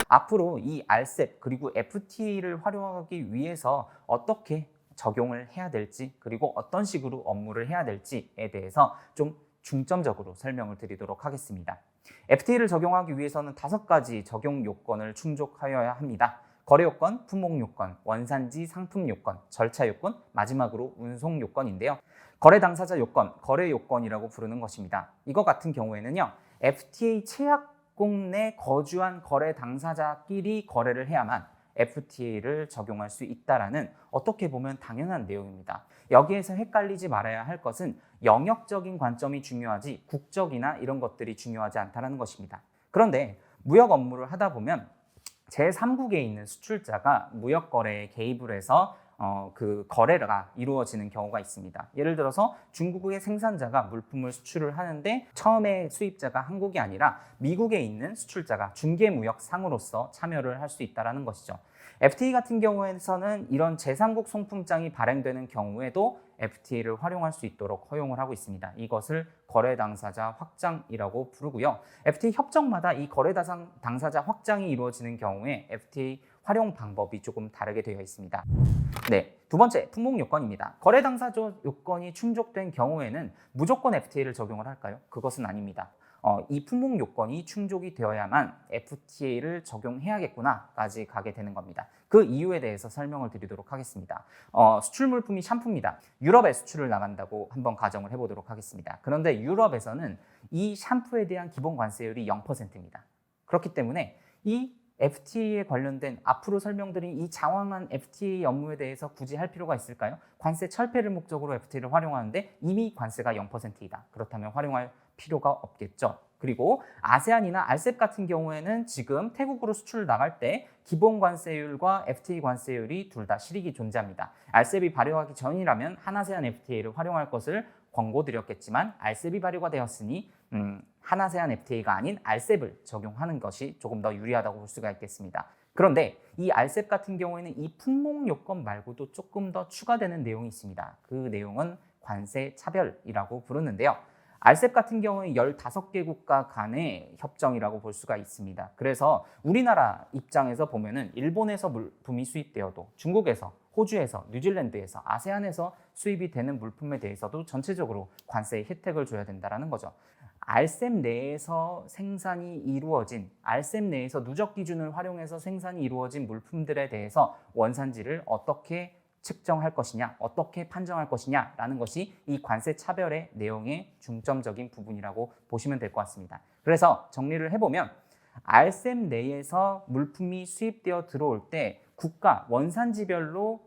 앞으로 이 RCEP 그리고 FTA를 활용하기 위해서 어떻게 적용을 해야 될지 그리고 어떤 식으로 업무를 해야 될지에 대해서 좀 중점적으로 설명을 드리도록 하겠습니다. FTA를 적용하기 위해서는 5가지 적용 요건을 충족하여야 합니다. 거래 요건, 품목 요건, 원산지 상품 요건, 절차 요건, 마지막으로 운송 요건인데요. 거래 당사자 요건, 거래 요건이라고 부르는 것입니다. 이거 같은 경우에는요, FTA 체약국 내 거주한 거래 당사자끼리 거래를 해야만 FTA를 적용할 수 있다라는 어떻게 보면 당연한 내용입니다. 여기에서 헷갈리지 말아야 할 것은 영역적인 관점이 중요하지 국적이나 이런 것들이 중요하지 않다는 것입니다. 그런데 무역 업무를 하다 보면 제3국에 있는 수출자가 무역 거래에 개입을 해서 그 거래가 이루어지는 경우가 있습니다. 예를 들어서 중국의 생산자가 물품을 수출을 하는데 처음에 수입자가 한국이 아니라 미국에 있는 수출자가 중개무역상으로서 참여를 할 수 있다는 것이죠. FTA 같은 경우에서는 이런 제3국 송품장이 발행되는 경우에도 FTA를 활용할 수 있도록 허용을 하고 있습니다. 이것을 거래 당사자 확장이라고 부르고요. FTA 협정마다 이 거래 당사자 확장이 이루어지는 경우에 FTA 활용 방법이 조금 다르게 되어 있습니다. 네, 두 번째, 품목 요건입니다. 거래 당사자 요건이 충족된 경우에는 무조건 FTA를 적용을 할까요? 그것은 아닙니다. 이 품목 요건이 충족이 되어야만 FTA를 적용해야겠구나까지 가게 되는 겁니다. 그 이유에 대해서 설명을 드리도록 하겠습니다. 수출 물품이 샴푸입니다. 유럽에 수출을 나간다고 한번 가정을 해보도록 하겠습니다. 그런데 유럽에서는 이 샴푸에 대한 기본 관세율이 0%입니다. 그렇기 때문에 이 FTA에 관련된 앞으로 설명드린 이 장황한 FTA 업무에 대해서 굳이 할 필요가 있을까요? 관세 철폐를 목적으로 FTA를 활용하는데 이미 관세가 0%이다. 그렇다면 활용할 필요가 없겠죠. 그리고 아세안이나 RCEP 같은 경우에는 지금 태국으로 수출을 나갈 때 기본 관세율과 FTA 관세율이 둘 다 실익이 존재합니다. RCEP이 발효하기 전이라면 한아세안 FTA를 활용할 것을 권고드렸겠지만 RCEP이 발효가 되었으니 한아세안 FTA가 아닌 RCEP을 적용하는 것이 조금 더 유리하다고 볼 수가 있겠습니다. 그런데 이 RCEP 같은 경우에는 이 품목 요건 말고도 조금 더 추가되는 내용이 있습니다. 그 내용은 관세 차별이라고 부르는데요. RCEP 같은 경우에 15개 국가 간의 협정이라고 볼 수가 있습니다. 그래서 우리나라 입장에서 보면은 일본에서 물품이 수입되어도 중국에서, 호주에서, 뉴질랜드에서, 아세안에서 수입이 되는 물품에 대해서도 전체적으로 관세의 혜택을 줘야 된다는 거죠. RCEP 내에서 생산이 이루어진, RCEP 내에서 누적 기준을 활용해서 생산이 이루어진 물품들에 대해서 원산지를 어떻게 측정할 것이냐, 어떻게 판정할 것이냐라는 것이 이 관세 차별의 내용의 중점적인 부분이라고 보시면 될 것 같습니다. 그래서 정리를 해보면 RCEP 내에서 물품이 수입되어 들어올 때 국가 원산지별로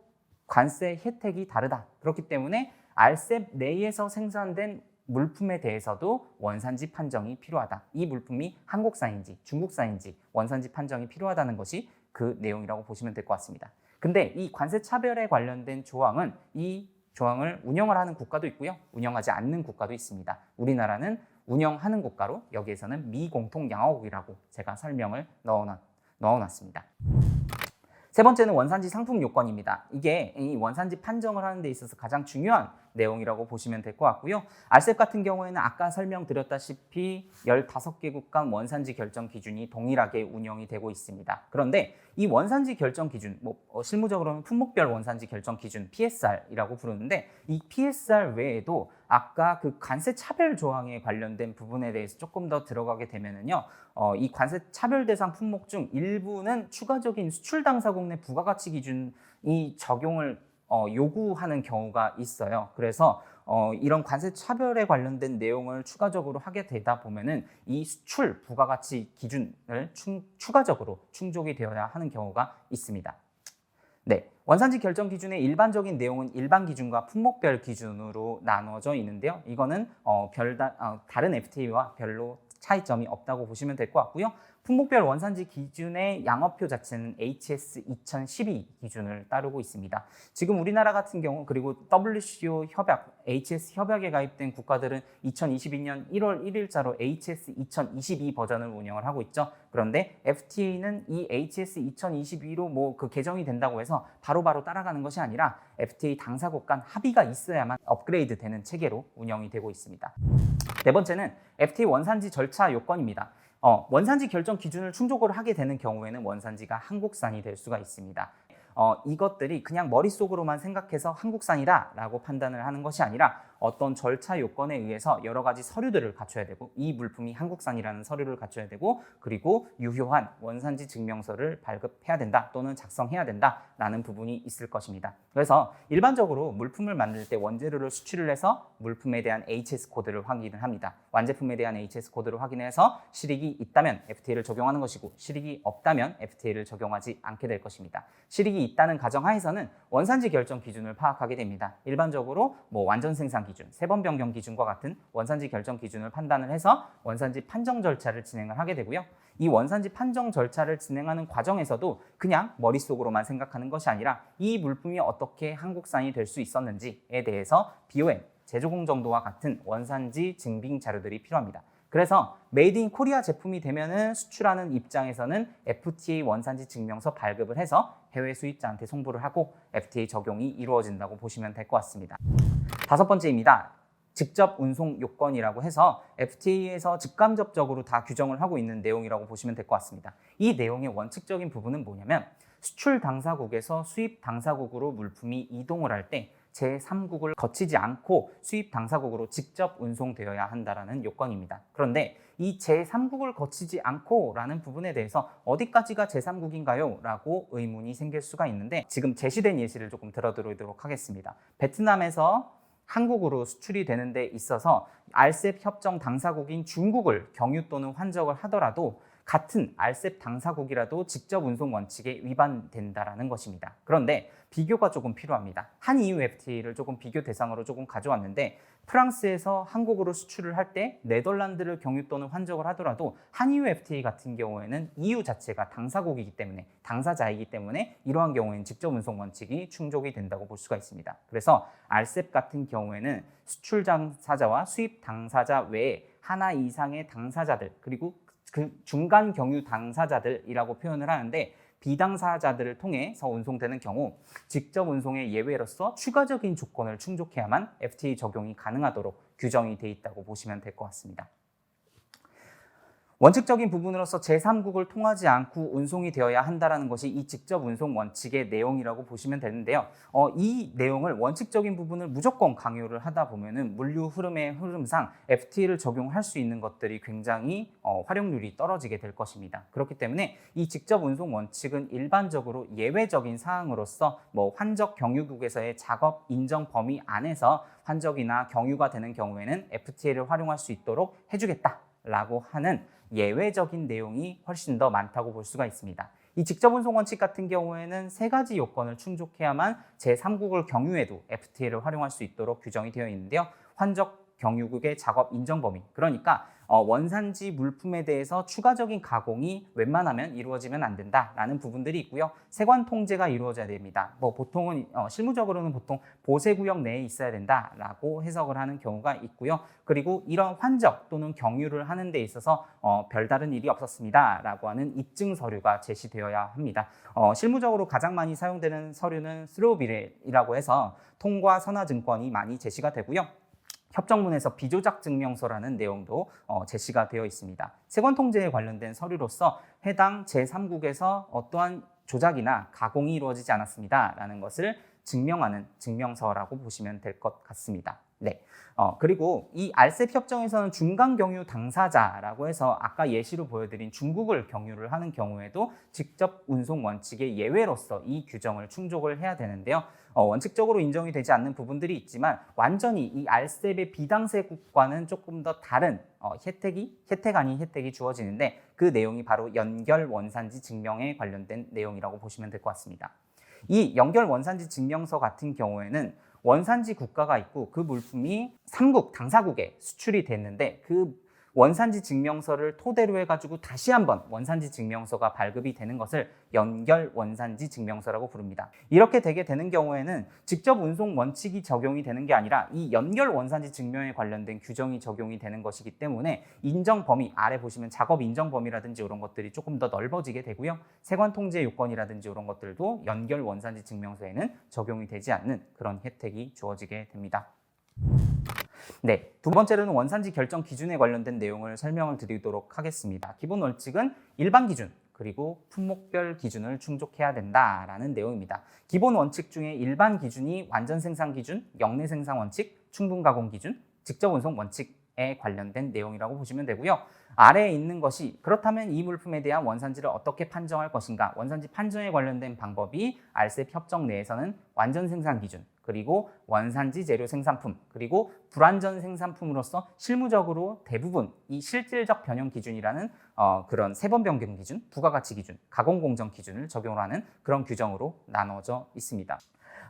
관세 혜택이 다르다. 그렇기 때문에 RCEP 내에서 생산된 물품에 대해서도 원산지 판정이 필요하다. 이 물품이 한국산인지 중국산인지 원산지 판정이 필요하다는 것이 그 내용이라고 보시면 될 것 같습니다. 근데 이 관세 차별에 관련된 조항은 이 조항을 운영을 하는 국가도 있고요. 운영하지 않는 국가도 있습니다. 우리나라는 운영하는 국가로 여기에서는 미공통 양어국이라고 제가 설명을 넣어놨습니다. 세 번째는 원산지 상품 요건입니다. 이게 이 원산지 판정을 하는 데 있어서 가장 중요한 내용이라고 보시면 될 것 같고요. RCEP 같은 경우에는 아까 설명드렸다시피 15개국 간 원산지 결정 기준이 동일하게 운영이 되고 있습니다. 그런데 이 원산지 결정 기준, 실무적으로는 품목별 원산지 결정 기준 PSR이라고 부르는데 이 PSR 외에도 아까 그 관세 차별 조항에 관련된 부분에 대해서 조금 더 들어가게 되면은요, 이 관세 차별 대상 품목 중 일부는 추가적인 수출 당사국 내 부가가치 기준이 적용을 요구하는 경우가 있어요. 그래서 이런 관세 차별에 관련된 내용을 추가적으로 하게 되다 보면은 이 수출 부가가치 기준을 추가적으로 충족이 되어야 하는 경우가 있습니다. 네, 원산지 결정 기준의 일반적인 내용은 일반 기준과 품목별 기준으로 나누어져 있는데요. 이거는 다른 FTA와 별로 차이점이 없다고 보시면 될 것 같고요. 품목별 원산지 기준의 양어표 자체는 HS 2012 기준을 따르고 있습니다. 지금 우리나라 같은 경우 그리고 WTO 협약, HS 협약에 가입된 국가들은 2022년 1월 1일자로 HS 2022 버전을 운영을 하고 있죠. 그런데 FTA는 이 HS 2022로 그 개정이 된다고 해서 바로바로 따라가는 것이 아니라 FTA 당사국 간 합의가 있어야만 업그레이드 되는 체계로 운영이 되고 있습니다. 네 번째는 FTA 원산지 절차 요건입니다. 원산지 결정 기준을 충족을 하게 되는 경우에는 원산지가 한국산이 될 수가 있습니다. 이것들이 그냥 머릿속으로만 생각해서 한국산이다 라고 판단을 하는 것이 아니라 어떤 절차 요건에 의해서 여러 가지 서류들을 갖춰야 되고, 이 물품이 한국산이라는 서류를 갖춰야 되고, 그리고 유효한 원산지 증명서를 발급해야 된다 또는 작성해야 된다 라는 부분이 있을 것입니다. 그래서 일반적으로 물품을 만들 때 원재료를 수출을 해서 물품에 대한 HS 코드를 확인을 합니다. 완제품에 대한 HS 코드를 확인해서 실익이 있다면 FTA를 적용하는 것이고, 실익이 없다면 FTA를 적용하지 않게 될 것입니다. 실익이 있다는 가정하에서는 원산지 결정 기준을 파악하게 됩니다. 일반적으로 완전 생산 기준, 세번 변경 기준과 같은 원산지 결정 기준을 판단을 해서 원산지 판정 절차를 진행을 하게 되고요. 이 원산지 판정 절차를 진행하는 과정에서도 그냥 머릿속으로만 생각하는 것이 아니라 이 물품이 어떻게 한국산이 될 수 있었는지에 대해서 BOM, 제조공 정도와 같은 원산지 증빙 자료들이 필요합니다. 그래서 메이드 인 코리아 제품이 되면은 수출하는 입장에서는 FTA 원산지 증명서 발급을 해서 해외 수입자한테 송부를 하고 FTA 적용이 이루어진다고 보시면 될 것 같습니다. 5번째입니다. 직접 운송 요건이라고 해서 FTA에서 직간접적으로 다 규정을 하고 있는 내용이라고 보시면 될 것 같습니다. 이 내용의 원칙적인 부분은 뭐냐면, 수출 당사국에서 수입 당사국으로 물품이 이동을 할 때 제3국을 거치지 않고 수입 당사국으로 직접 운송되어야 한다는 요건입니다. 그런데 이 제3국을 거치지 않고 라는 부분에 대해서 어디까지가 제3국인가요? 라고 의문이 생길 수가 있는데, 지금 제시된 예시를 조금 들어드리도록 하겠습니다. 베트남에서 한국으로 수출이 되는 데 있어서 RCEP 협정 당사국인 중국을 경유 또는 환적을 하더라도 같은 RCEP 당사국이라도 직접 운송 원칙에 위반된다라는 것입니다. 그런데 비교가 조금 필요합니다. 한EU FTA를 조금 비교 대상으로 조금 가져왔는데, 프랑스에서 한국으로 수출을 할 때 네덜란드를 경유 또는 환적을 하더라도 한EU FTA 같은 경우에는 EU 자체가 당사국이기 때문에, 당사자이기 때문에 이러한 경우에는 직접 운송 원칙이 충족이 된다고 볼 수가 있습니다. 그래서 RCEP 같은 경우에는 수출 당사자와 수입 당사자 외에 하나 이상의 당사자들, 그리고 그 중간 경유 당사자들이라고 표현을 하는데, 비당사자들을 통해서 운송되는 경우 직접 운송의 예외로서 추가적인 조건을 충족해야만 FTA 적용이 가능하도록 규정이 되어 있다고 보시면 될 것 같습니다. 원칙적인 부분으로서 제3국을 통하지 않고 운송이 되어야 한다는 것이 이 직접 운송 원칙의 내용이라고 보시면 되는데요. 이 내용을, 원칙적인 부분을 무조건 강요를 하다 보면은 물류 흐름의 흐름상 FTA를 적용할 수 있는 것들이 굉장히 활용률이 떨어지게 될 것입니다. 그렇기 때문에 이 직접 운송 원칙은 일반적으로 예외적인 사항으로서 환적 경유국에서의 작업 인정 범위 안에서 환적이나 경유가 되는 경우에는 FTA를 활용할 수 있도록 해주겠다라고 하는 예외적인 내용이 훨씬 더 많다고 볼 수가 있습니다. 이 직접 운송 원칙 같은 경우에는 3가지 요건을 충족해야만 제3국을 경유해도 FTA를 활용할 수 있도록 규정이 되어 있는데요. 환적 경유국의 작업 인정 범위, 그러니까 원산지 물품에 대해서 추가적인 가공이 웬만하면 이루어지면 안 된다라는 부분들이 있고요. 세관 통제가 이루어져야 됩니다. 보통은 실무적으로는 보통 보세구역 내에 있어야 된다라고 해석을 하는 경우가 있고요. 그리고 이런 환적 또는 경유를 하는 데 있어서 별다른 일이 없었습니다라고 하는 입증 서류가 제시되어야 합니다. 실무적으로 가장 많이 사용되는 서류는 스로우빌이라고 해서 통과 선화증권이 많이 제시가 되고요. 협정문에서 비조작 증명서라는 내용도 제시가 되어 있습니다. 세관 통제에 관련된 서류로서 해당 제3국에서 어떠한 조작이나 가공이 이루어지지 않았습니다라는 것을 증명하는 증명서라고 보시면 될 것 같습니다. 네. 그리고 이 RCEP 협정에서는 중간 경유 당사자라고 해서 아까 예시로 보여드린 중국을 경유를 하는 경우에도 직접 운송 원칙의 예외로서 이 규정을 충족을 해야 되는데요. 원칙적으로 인정이 되지 않는 부분들이 있지만 완전히 이 RCEP의 비당세국과는 조금 더 다른 혜택 아닌 혜택이 주어지는데, 그 내용이 바로 연결 원산지 증명에 관련된 내용이라고 보시면 될 것 같습니다. 이 연결 원산지 증명서 같은 경우에는 원산지 국가가 있고 그 물품이 3국, 당사국에 수출이 됐는데, 그 원산지 증명서를 토대로 해가지고 다시 한번 원산지 증명서가 발급이 되는 것을 연결 원산지 증명서라고 부릅니다. 이렇게 되게 되는 경우에는 직접 운송 원칙이 적용이 되는 게 아니라 이 연결 원산지 증명에 관련된 규정이 적용이 되는 것이기 때문에 인정 범위, 아래 보시면 작업 인정 범위라든지 이런 것들이 조금 더 넓어지게 되고요. 세관 통제 요건이라든지 이런 것들도 연결 원산지 증명서에는 적용이 되지 않는 그런 혜택이 주어지게 됩니다. 네, 두 번째로는 원산지 결정 기준에 관련된 내용을 설명을 드리도록 하겠습니다. 기본 원칙은 일반 기준 그리고 품목별 기준을 충족해야 된다라는 내용입니다. 기본 원칙 중에 일반 기준이 완전 생산 기준, 영내 생산 원칙, 충분 가공 기준, 직접 운송 원칙에 관련된 내용이라고 보시면 되고요. 아래에 있는 것이 그렇다면 이 물품에 대한 원산지를 어떻게 판정할 것인가, 원산지 판정에 관련된 방법이 RCEP 협정 내에서는 완전 생산 기준, 그리고 원산지 재료 생산품, 그리고 불완전 생산품으로서 실무적으로 대부분 이 실질적 변형 기준이라는 그런 세번 변경 기준, 부가가치 기준, 가공 공정 기준을 적용하는 그런 규정으로 나눠져 있습니다.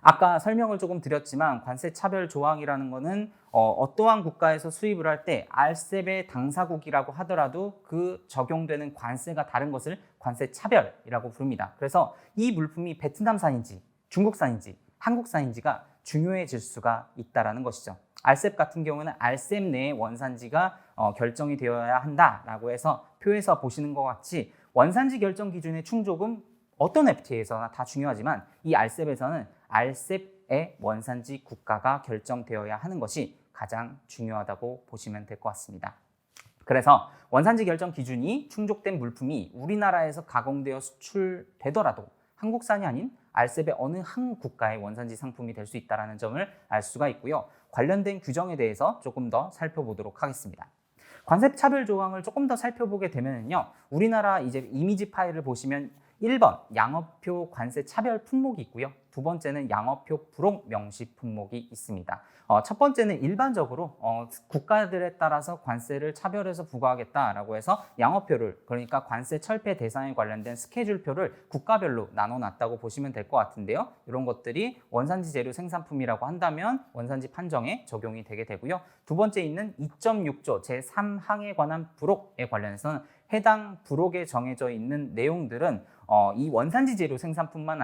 아까 설명을 조금 드렸지만 관세 차별 조항이라는 것은 어떠한 국가에서 수입을 할 때 RCEP의 당사국이라고 하더라도 그 적용되는 관세가 다른 것을 관세 차별이라고 부릅니다. 그래서 이 물품이 베트남산인지 중국산인지 한국산인지가 중요해질 수가 있다는 것이죠. RCEP 같은 경우는 RCEP 내의 원산지가 결정이 되어야 한다라고 해서 표에서 보시는 것 같이 원산지 결정 기준의 충족은 어떤 FTA에서나 다 중요하지만 이 RCEP에서는 RCEP의 원산지 국가가 결정되어야 하는 것이 가장 중요하다고 보시면 될 것 같습니다. 그래서 원산지 결정 기준이 충족된 물품이 우리나라에서 가공되어 수출되더라도 한국산이 아닌 RCEP의 어느 한 국가의 원산지 상품이 될 수 있다는 점을 알 수가 있고요. 관련된 규정에 대해서 조금 더 살펴보도록 하겠습니다. 관세 차별 조항을 조금 더 살펴보게 되면요. 우리나라 이제 이미지 파일을 보시면 1번 양어표 관세 차별 품목이 있고요. 두 번째는 양어표 불혹 명시 품목이 있습니다. 첫 번째는 일반적으로 국가들에 따라서 관세를 차별해서 부과하겠다라고 해서 양어표를, 그러니까 관세 철폐 대상에 관련된 스케줄표를 국가별로 나눠놨다고 보시면 될 것 같은데요. 이런 것들이 원산지 재료 생산품이라고 한다면 원산지 판정에 적용이 되게 되고요. 두 번째 있는 2.6조 제3항에 관한 불혹에 관련해서는 해당 불혹에 정해져 있는 내용들은 이 원산지 재료 생산뿐만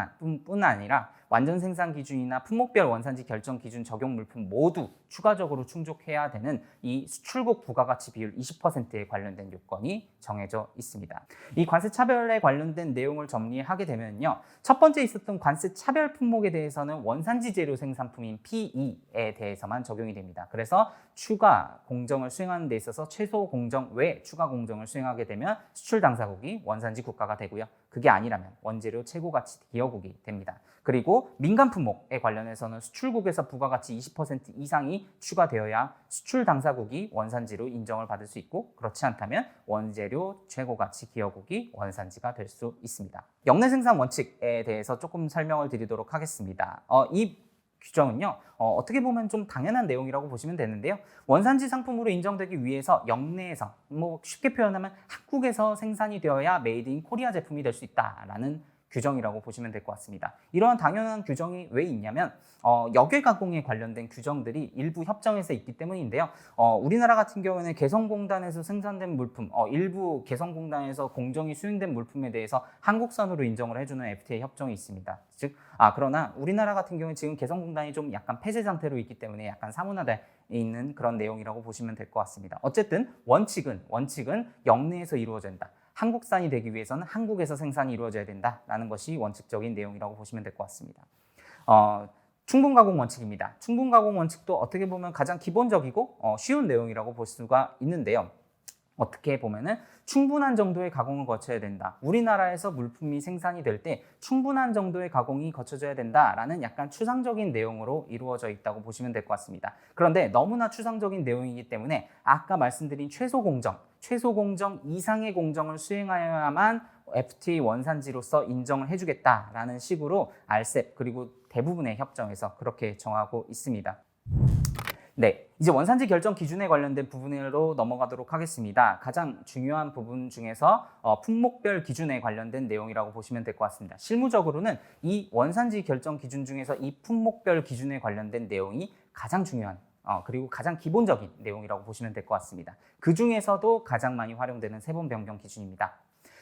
아니라 완전 생산 기준이나 품목별 원산지 결정 기준 적용 물품 모두 추가적으로 충족해야 되는 이 수출국 부가가치 비율 20%에 관련된 요건이 정해져 있습니다. 이 관세 차별에 관련된 내용을 정리하게 되면요. 첫 번째 있었던 관세 차별 품목에 대해서는 원산지 재료 생산품인 PE에 대해서만 적용이 됩니다. 그래서 추가 공정을 수행하는 데 있어서 최소 공정 외 추가 공정을 수행하게 되면 수출 당사국이 원산지 국가가 되고요. 그게 아니라면 원재료 최고가치 기여국이 됩니다. 그리고 민간 품목에 관련해서는 수출국에서 부가가치 20% 이상이 추가되어야 수출 당사국이 원산지로 인정을 받을 수 있고, 그렇지 않다면 원재료 최고가치 기여국이 원산지가 될 수 있습니다. 영내 생산 원칙에 대해서 조금 설명을 드리도록 하겠습니다. 이 규정은요, 어떻게 보면 좀 당연한 내용이라고 보시면 되는데요. 원산지 상품으로 인정되기 위해서 영내에서, 쉽게 표현하면 한국에서 생산이 되어야 메이드 인 코리아 제품이 될 수 있다라는 규정이라고 보시면 될 것 같습니다. 이러한 당연한 규정이 왜 있냐면 역외 가공에 관련된 규정들이 일부 협정에서 있기 때문인데요. 우리나라 같은 경우는 개성공단에서 생산된 물품, 일부 개성공단에서 공정이 수행된 물품에 대해서 한국산으로 인정을 해주는 FTA 협정이 있습니다. 즉, 그러나 우리나라 같은 경우는 지금 개성공단이 좀 약간 폐쇄 상태로 있기 때문에 약간 사문화되어 있는 그런 내용이라고 보시면 될 것 같습니다. 어쨌든 원칙은 영내에서 이루어진다. 한국산이 되기 위해서는 한국에서 생산이 이루어져야 된다라는 것이 원칙적인 내용이라고 보시면 될 것 같습니다. 충분가공 원칙입니다. 충분가공 원칙도 어떻게 보면 가장 기본적이고 쉬운 내용이라고 볼 수가 있는데요. 어떻게 보면은 충분한 정도의 가공을 거쳐야 된다. 우리나라에서 물품이 생산이 될 때 충분한 정도의 가공이 거쳐져야 된다라는 약간 추상적인 내용으로 이루어져 있다고 보시면 될 것 같습니다. 그런데 너무나 추상적인 내용이기 때문에 아까 말씀드린 최소 공정 이상의 공정을 수행하여야만 FTA 원산지로서 인정을 해주겠다라는 식으로 RCEP 그리고 대부분의 협정에서 그렇게 정하고 있습니다. 네, 이제 원산지 결정 기준에 관련된 부분으로 넘어가도록 하겠습니다. 가장 중요한 부분 중에서 품목별 기준에 관련된 내용이라고 보시면 될 것 같습니다. 실무적으로는 이 원산지 결정 기준 중에서 이 품목별 기준에 관련된 내용이 가장 중요한 그리고 가장 기본적인 내용이라고 보시면 될 것 같습니다. 그 중에서도 가장 많이 활용되는 세번 변경 기준입니다.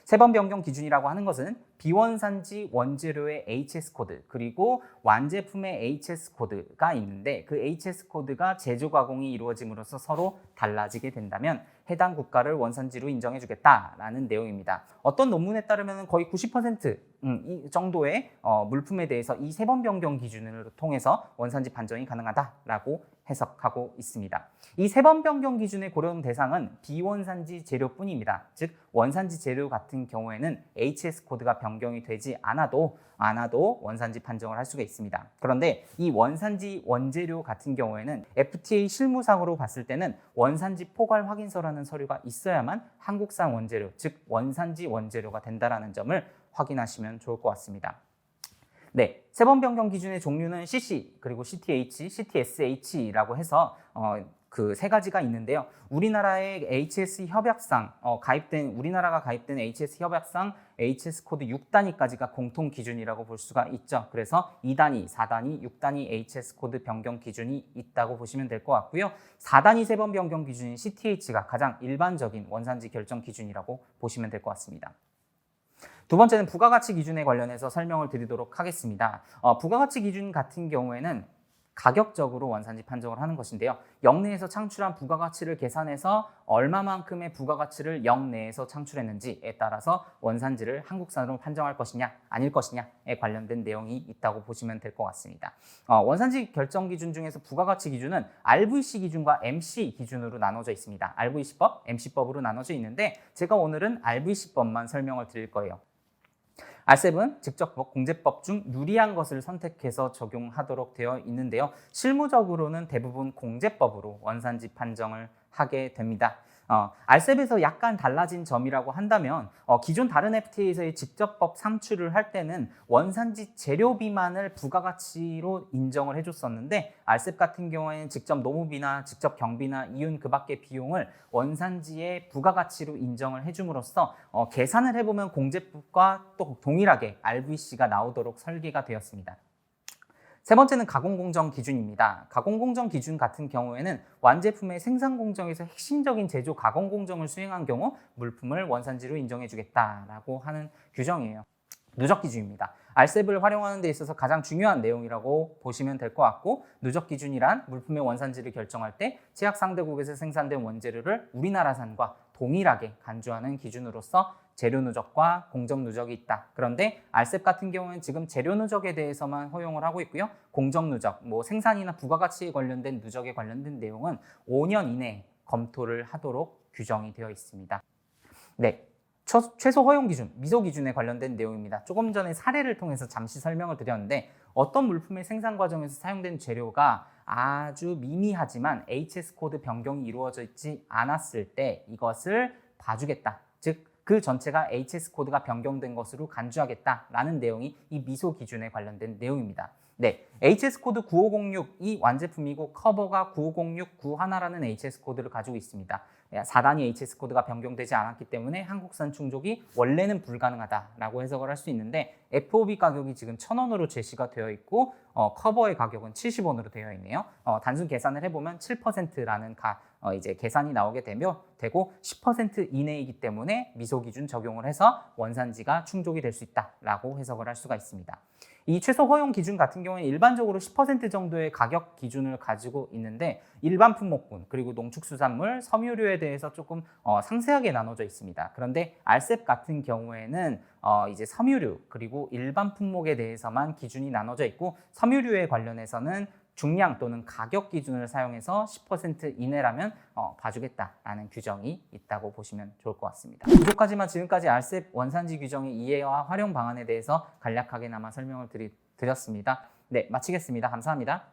세번 변경 기준이라고 하는 것은 비원산지 원재료의 HS 코드 그리고 완제품의 HS 코드가 있는데 그 HS 코드가 제조 가공이 이루어짐으로써 서로 달라지게 된다면 해당 국가를 원산지로 인정해 주겠다라는 내용입니다. 어떤 논문에 따르면 거의 90% 이 정도의 물품에 대해서 이 세번 변경 기준을 통해서 원산지 판정이 가능하다라고 해석하고 있습니다. 이 세 번 변경 기준의 고려 대상은 비원산지 재료뿐입니다. 즉 원산지 재료 같은 경우에는 HS 코드가 변경이 되지 않아도 원산지 판정을 할 수가 있습니다. 그런데 이 원산지 원재료 같은 경우에는 FTA 실무상으로 봤을 때는 원산지 포괄 확인서라는 서류가 있어야만 한국산 원재료, 즉 원산지 원재료가 된다는 점을 확인하시면 좋을 것 같습니다. 네, 세 번 변경 기준의 종류는 CC, 그리고 CTH, CTSH라고 해서 그 세 가지가 있는데요. 우리나라의 HS 협약상 우리나라가 가입된 HS 협약상 HS 코드 6단위까지가 공통 기준이라고 볼 수가 있죠. 그래서 2단위, 4단위, 6단위 HS 코드 변경 기준이 있다고 보시면 될 것 같고요. 4단위 세 번 변경 기준인 CTH가 가장 일반적인 원산지 결정 기준이라고 보시면 될 것 같습니다. 두 번째는 부가가치 기준에 관련해서 설명을 드리도록 하겠습니다. 부가가치 기준 같은 경우에는 가격적으로 원산지 판정을 하는 것인데요. 역내에서 창출한 부가가치를 계산해서 얼마만큼의 부가가치를 역내에서 창출했는지에 따라서 원산지를 한국산으로 판정할 것이냐 아닐 것이냐에 관련된 내용이 있다고 보시면 될 것 같습니다. 원산지 결정 기준 중에서 부가가치 기준은 RVC 기준과 MC 기준으로 나눠져 있습니다. RVC법, MC법으로 나눠져 있는데 제가 오늘은 RVC법만 설명을 드릴 거예요. RCEP은 직접법, 공제법 중 유리한 것을 선택해서 적용하도록 되어 있는데요. 실무적으로는 대부분 공제법으로 원산지 판정을 하게 됩니다. RCEP에서 약간 달라진 점이라고 한다면 기존 다른 FTA에서의 직접법 산출을 할 때는 원산지 재료비만을 부가가치로 인정을 해줬었는데 RCEP 같은 경우에는 직접 노무비나 직접 경비나 이윤 그 밖의 비용을 원산지의 부가가치로 인정을 해줌으로써 계산을 해보면 공제법과 또 동일하게 RVC가 나오도록 설계가 되었습니다. 세 번째는 가공공정 기준입니다. 가공공정 기준 같은 경우에는 완제품의 생산 공정에서 핵심적인 제조 가공 공정을 수행한 경우 물품을 원산지로 인정해주겠다라고 하는 규정이에요. 누적 기준입니다. RCEP을 활용하는 데 있어서 가장 중요한 내용이라고 보시면 될 것 같고, 누적 기준이란 물품의 원산지를 결정할 때 제약 상대국에서 생산된 원재료를 우리나라산과 동일하게 간주하는 기준으로서 재료 누적과 공정 누적이 있다. 그런데 RCEP 같은 경우는 지금 재료 누적에 대해서만 허용을 하고 있고요. 공정 누적, 생산이나 부가가치에 관련된 누적에 관련된 내용은 5년 이내에 검토를 하도록 규정이 되어 있습니다. 네. 최소 허용 기준, 미소 기준에 관련된 내용입니다. 조금 전에 사례를 통해서 잠시 설명을 드렸는데 어떤 물품의 생산 과정에서 사용된 재료가 아주 미미하지만 HS 코드 변경이 이루어져 있지 않았을 때 이것을 봐주겠다. 즉, 그 전체가 HS 코드가 변경된 것으로 간주하겠다라는 내용이 이 미소 기준에 관련된 내용입니다. 네, HS 코드 9506 이 완제품이고 커버가 9506 91라는 HS 코드를 가지고 있습니다. 4단위 HS 코드가 변경되지 않았기 때문에 한국산 충족이 원래는 불가능하다라고 해석을 할 수 있는데 FOB 가격이 지금 1,000원으로 제시가 되어 있고 커버의 가격은 70원으로 되어 있네요. 단순 계산을 해보면 7%라는 이제 계산이 나오게 되고 10% 이내이기 때문에 미소 기준 적용을 해서 원산지가 충족이 될 수 있다라고 해석을 할 수가 있습니다. 이 최소 허용 기준 같은 경우는 일반적으로 10% 정도의 가격 기준을 가지고 있는데 일반 품목군 그리고 농축수산물, 섬유류에 대해서 조금 상세하게 나눠져 있습니다. 그런데 RCEP 같은 경우에는 이제 섬유류 그리고 일반 품목에 대해서만 기준이 나눠져 있고 섬유류에 관련해서는 중량 또는 가격 기준을 사용해서 10% 이내라면 봐주겠다라는 규정이 있다고 보시면 좋을 것 같습니다. 부족하지만 지금까지 RCEP 원산지 규정의 이해와 활용 방안에 대해서 간략하게나마 설명을 드렸습니다. 네, 마치겠습니다. 감사합니다.